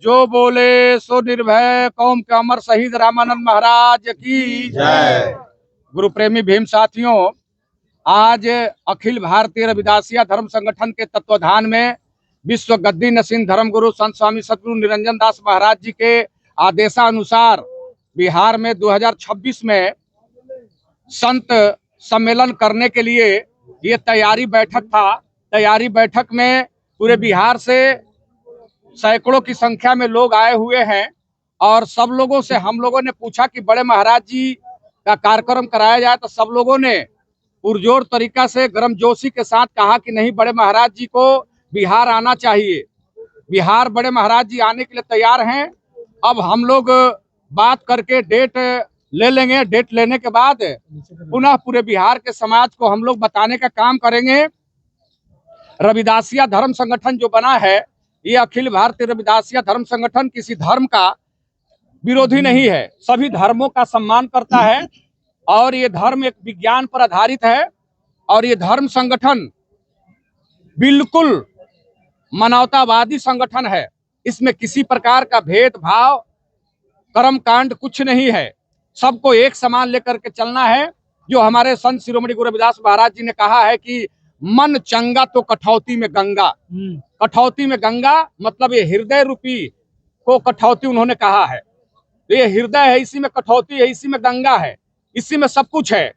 जो बोले सो निर्भय कौम के अमर शहीद रामानंद महाराज की जय। गुरु प्रेमी भीम साथियों, आज अखिल भारतीय रविदासिया धर्म संगठन के तत्वाधान में विश्व गद्दी नसीन धर्म गुरु संत स्वामी सतगुरु निरंजन दास महाराज जी के आदेशानुसार बिहार में 2026 में संत सम्मेलन करने के लिए ये तैयारी बैठक था। तैयारी बैठक में पूरे बिहार से सैकड़ों की संख्या में लोग आए हुए हैं और सब लोगों से हम लोगों ने पूछा कि बड़े महाराज जी का कार्यक्रम कराया जाए, तो सब लोगों ने पुरजोर तरीका से गर्मजोशी के साथ कहा कि नहीं, बड़े महाराज जी को बिहार आना चाहिए। बिहार बड़े महाराज जी आने के लिए तैयार हैं। अब हम लोग बात करके डेट ले लेंगे। डेट लेने के बाद पुनः पूरे बिहार के समाज को हम लोग बताने का काम करेंगे। रविदासिया धर्म संगठन जो बना है, ये अखिल भारतीय रविदासिया धर्म संगठन किसी धर्म का विरोधी नहीं है, सभी धर्मों का सम्मान करता है और ये धर्म एक विज्ञान पर आधारित है और ये धर्म संगठन बिल्कुल मानवतावादी संगठन है। इसमें किसी प्रकार का भेदभाव कर्मकांड कुछ नहीं है, सबको एक समान लेकर के चलना है। जो हमारे संत शिरोमणि गुरु रविदास महाराज जी ने कहा है कि मन चंगा तो कठौती में गंगा। कठौती में गंगा मतलब ये हृदय रूपी को कठौती उन्होंने कहा है। ये हृदय है, इसी में कठौती है, इसी में गंगा है, इसी में सब कुछ है।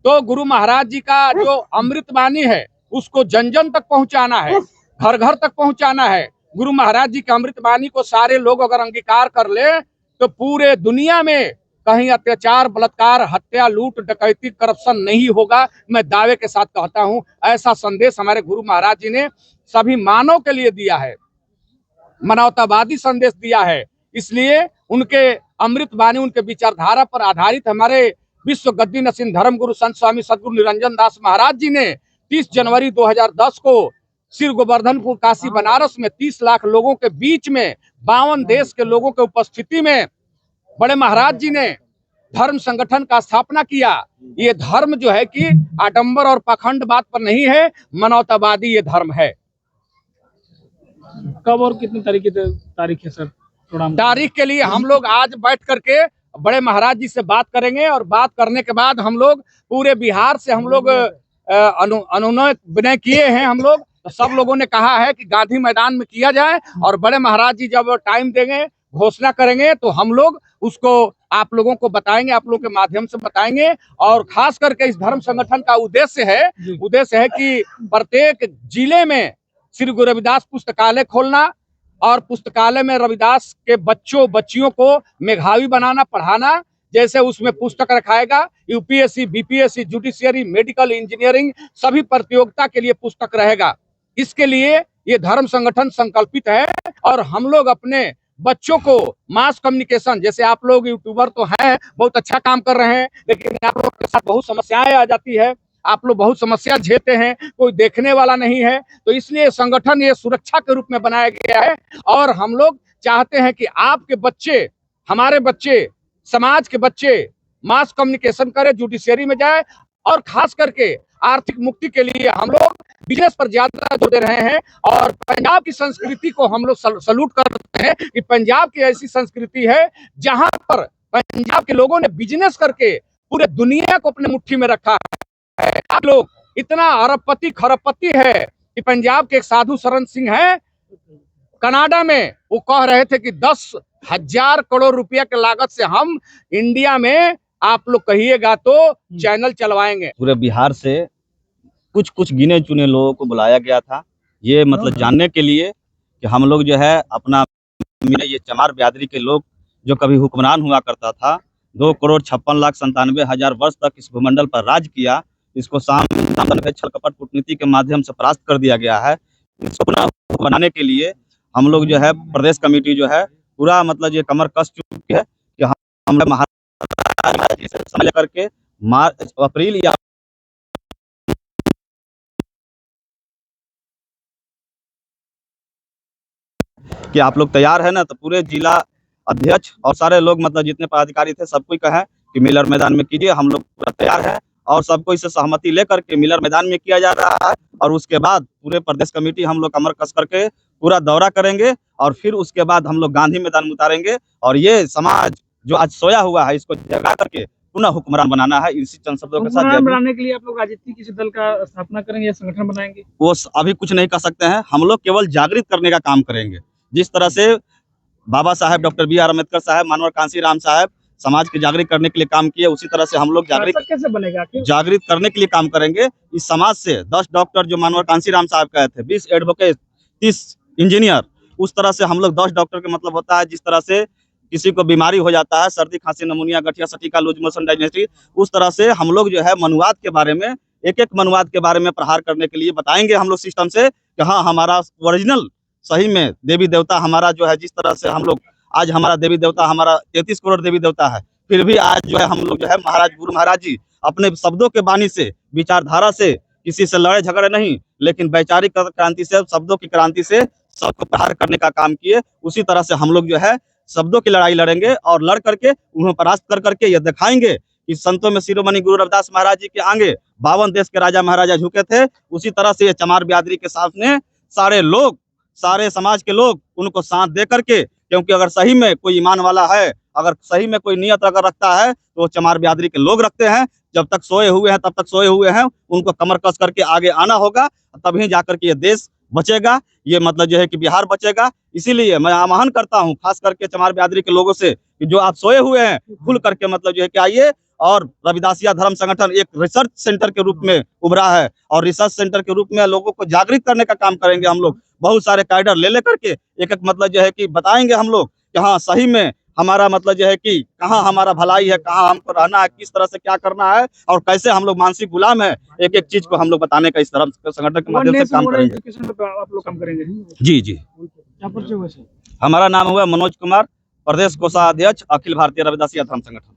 तो गुरु महाराज जी का जो अमृत वाणी है उसको जन जन तक पहुंचाना है, घर घर तक पहुंचाना है। गुरु महाराज जी के अमृत वाणी को सारे लोग अगर अंगीकार कर ले तो पूरे दुनिया में कहीं अत्याचार, बलात्कार, हत्या, लूट, डकैती, करप्शन नहीं होगा। मैं दावे के साथ कहता हूं, ऐसा संदेश हमारे गुरु महाराज जी ने सभी मानव के लिए दिया है, मानवतावादी संदेश दिया है। इसलिए उनके अमृत वाणी, उनके विचारधारा पर आधारित हमारे विश्व गद्दी नसीन धर्म गुरु संत स्वामी सतगुरु निरंजन दास महाराज जी ने 30 जनवरी 2010 को श्री गोवर्धनपुर काशी बनारस में 30 लाख लोगों के बीच में 52 देश के लोगों के उपस्थिति में बड़े महाराज जी ने धर्म संगठन का स्थापना किया। ये धर्म जो है कि आडंबर और पाखंडवाद पर नहीं है, मानवतावादी ये धर्म है। कब और कितनी तारीख है सर? तारीख के लिए हम लोग आज बैठ करके बड़े महाराज जी से बात करेंगे और बात करने के बाद हम लोग पूरे बिहार से हम लोग अनुनय विनय किए हैं। हम लोग तो सब लोगों ने कहा है कि गांधी मैदान में किया जाए और बड़े महाराज जी जब टाइम देंगे, घोषणा करेंगे, तो हम लोग उसको आप लोगों को बताएंगे, आप लोगों के माध्यम से बताएंगे। और खास करके इस धर्म संगठन का उद्देश्य है कि प्रत्येक जिले में श्री गुरु रविदास पुस्तकालय खोलना और पुस्तकालय में रविदास के बच्चियों को मेधावी बनाना, पढ़ाना। जैसे उसमें पुस्तक रखाएगा, UPSC, BPSC, judiciary, medical, engineering सभी प्रतियोगिता के लिए पुस्तक रहेगा। इसके लिए ये धर्म संगठन संकल्पित है और हम लोग अपने बच्चों को मास कम्युनिकेशन, जैसे आप लोग यूट्यूबर तो हैं, बहुत अच्छा काम कर रहे हैं, लेकिन आप लोग के साथ बहुत समस्याएं आ जाती है, आप लोग बहुत समस्या झेलते हैं, कोई देखने वाला नहीं है। तो इसलिए संगठन ये सुरक्षा के रूप में बनाया गया है और हम लोग चाहते हैं कि आपके बच्चे, हमारे बच्चे, समाज के बच्चे मास कम्युनिकेशन करें, जुडिशियरी में जाए और खास करके आर्थिक मुक्ति के लिए हम लोग बिजनेस पर ज्यादा जोर दे रहे हैं। और पंजाब की संस्कृति को हम लोग सल्यूट करते हैं कि पंजाब की ऐसी संस्कृति है जहां पर पंजाब के लोगों ने बिजनेस करके पूरे दुनिया को अपने मुट्ठी में रखा है। आप लोग इतना अरबपति खरबपति है कि पंजाब के एक साधु शरण सिंह है कनाडा में, वो कह रहे थे कि 10,000 करोड़ रुपया के लागत से हम इंडिया में, आप लोग कहिएगा तो चैनल चलवाएंगे। पूरे बिहार से कुछ कुछ गिने चुने लोगों को बुलाया गया था, ये मतलब जानने के लिए कि हम लोग जो है अपना, ये चमार बिरादरी के लोग जो कभी हुक्मरान हुआ करता था, 2,56,97,000 वर्ष तक इस भूमंडल पर राज किया, इसको छल कपट कूटनीति के माध्यम से परास्त कर दिया गया है। इसको पुनः बनाने के लिए हम लोग जो है प्रदेश कमेटी जो है पूरा मतलब ये कमर कस चुकी है कि हम महाराज जी से समय लेकर के मार्च, अप्रैल या कि आप लोग तैयार है ना, तो पूरे जिला अध्यक्ष और सारे लोग मतलब जितने पदाधिकारी थे सबको कहें कि मिलर मैदान में कीजिए, हम लोग पूरा तैयार है और सबको इससे सहमति लेकर के मिलर मैदान में किया जा रहा है। और उसके बाद पूरे प्रदेश कमेटी हम लोग कमर कस करके पूरा दौरा करेंगे और फिर उसके बाद हम लोग गांधी मैदान में उतारेंगे और ये समाज जो आज सोया हुआ है इसको जगा करके पुनः हुक्मरान बनाना है। इसी चंद शब्दों के साथ हुक्मरान बनाने के लिए आप लोग राजनीतिक किसी दल का स्थापना करेंगे या संगठन बनाएंगे? वो अभी कुछ नहीं कर सकते हैं। हम लोग केवल जागृत करने का काम करेंगे। जिस तरह से बाबा साहेब डॉक्टर बी.आर. अम्बेडकर साहब, मानवर कांशीराम साहब समाज के जागृत करने के लिए काम किए, उसी तरह से हम लोग शासक कैसे बनेगा आखिर? जागृत करने के लिए काम करेंगे। इस समाज से 10 डॉक्टर जो मानवर कांशीराम साहब कहे थे, 20 एडवोकेट, 30 इंजीनियर, उस तरह से हम लोग 10 डॉक्टर का मतलब होता है जिस तरह से किसी को बीमारी हो जाता है, सर्दी खांसी नमूनिया गठिया सटिका लूज मोशन डायजेस्टी, उस तरह से हम लोग जो है मनुवाद के बारे में एक मनुवाद के बारे में प्रहार करने के लिए बताएंगे हम लोग सिस्टम से कि हाँ हमारा ओरिजिनल सही में देवी देवता हमारा जो है, जिस तरह से हम लोग आज हमारा देवी देवता हमारा 33 करोड़ देवी देवता है, फिर भी आज जो है हम लोग जो है महाराज गुरु महाराज जी अपने शब्दों के बानी से, विचारधारा से किसी से लड़े झगड़े नहीं, लेकिन वैचारिक क्रांति से, शब्दों की क्रांति से सबको प्रहार करने का काम किए। उसी तरह से हम लोग जो है शब्दों की लड़ाई लड़ेंगे और लड़ करके उन्हें परास्त कर करके ये दिखाएंगे कि संतों में शिरोमणि गुरु रविदास महाराज जी के आगे 52 देश के राजा महाराजा झुके थे। उसी तरह से ये चमार बिरादरी के सामने सारे लोग, सारे समाज के लोग उनको साथ दे करके, क्योंकि अगर सही में कोई ईमान वाला है, अगर सही में कोई नियत अगर रखता है तो चमार बिरादरी के लोग रखते हैं। जब तक सोए हुए हैं तब तक सोए हुए हैं, उनको कमर कस करके आगे आना होगा, तभी जाकर के ये देश बचेगा, ये मतलब जो है कि बिहार बचेगा। इसीलिए मैं आह्वान करता हूँ खास करके चमार बिरादरी के लोगों से कि जो आप सोए हुए हैं खुल करके मतलब जो है कि आइए। और रविदासिया धर्म संगठन एक रिसर्च सेंटर के रूप में उभरा है और रिसर्च सेंटर के रूप में लोगों को जागृत करने का काम करेंगे हम लोग। बहुत सारे कैडर ले करके एक मतलब जो है कि बताएंगे हम लोग कि हाँ सही में हमारा मतलब जो है कि कहाँ हमारा भलाई है, कहाँ हमको रहना है, किस तरह से क्या करना है और कैसे हम लोग मानसिक गुलाम है, एक चीज को हम लोग बताने का इस तरह संगठन के माध्यम से काम करेंगे। आप लोग काम करेंगे? जी जी। क्या परिचय हुआ सर? हमारा नाम हुआ मनोज कुमार, प्रदेश कोषाध्यक्ष, अखिल भारतीय रविदासिया धर्म संगठन।